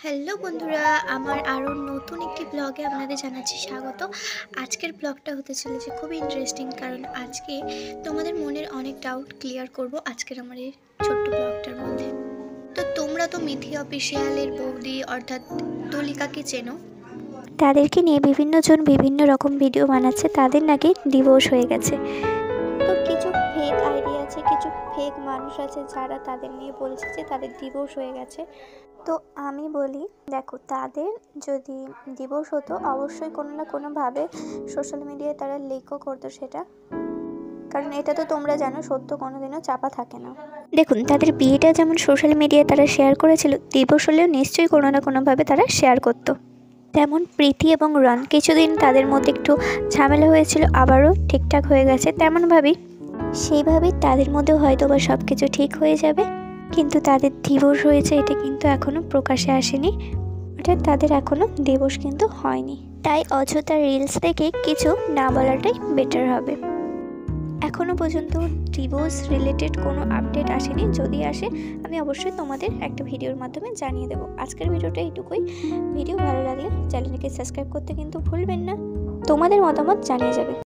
Hello বন্ধুরা, আমার আরও নতুন একটি ব্লগে আপনাদের জানাচ্ছি স্বাগত। আজকের ব্লগটা হতে চলেছে খুবই ইন্টারেস্টিং, কারণ আজকে তোমাদের মনের অনেক ডাউট ক্লিয়ার করব আজকের আমার এই ছোট্ট ব্লগটার মধ্যে। তো তোমরা তো মিথি অফিসিয়ালের বৌদি অর্থাৎ তুলিকাকে চেনো। তাদেরকে নিয়ে বিভিন্ন জন বিভিন্ন রকম ভিডিও বানাচ্ছে, তাদের নাকি ডিভোর্স হয়ে গেছে। তো কিছু ফেক আইডিয়া আছে, কিছু ফেক মানুষ আছে যারা তাদের নিয়ে বলছে যে তাদের ডিভোর্স হয়ে গেছে। তো আমি বলি, দেখো, তাদের যদি ডিভোর্স হতো অবশ্যই কোনো না কোনোভাবে সোশ্যাল মিডিয়ায় তারা লিকও করতো সেটা, কারণ এটা তো তোমরা জানো সত্য কোনোদিনও চাপা থাকে না। দেখুন, তাদের বিয়েটা যেমন সোশ্যাল মিডিয়ায় তারা শেয়ার করেছিল, ডিভোর্স হলেও নিশ্চয়ই কোনো না কোনোভাবে তারা শেয়ার করতো। তেমন প্রীতি এবং রন কিছুদিন তাদের মধ্যে একটু ঝামেলা হয়েছিল, আবারও ঠিকঠাক হয়ে গেছে তেমনভাবেই, সেইভাবেই তাদের মধ্যেও হয়তো বা সব কিছু ঠিক হয়ে যাবে। কিন্তু তাদের ডিভোর্স হয়েছে এটা কিন্তু এখনও প্রকাশ্যে আসেনি, অর্থাৎ তাদের এখনও ডিভোর্স কিন্তু হয়নি। তাই অযথা রিলস দেখে কিছু না বলাটাই বেটার হবে। এখনও পর্যন্ত ডিভোর্স রিলেটেড কোনো আপডেট আসেনি, যদি আসে আমি অবশ্যই তোমাদের একটা ভিডিওর মাধ্যমে জানিয়ে দেবো। আজকের ভিডিওটা এইটুকুই। ভিডিও ভালো লাগলে চ্যানেলটিকে সাবস্ক্রাইব করতে কিন্তু ভুলবেন না। তোমাদের মতামত জানিয়ে যাবে।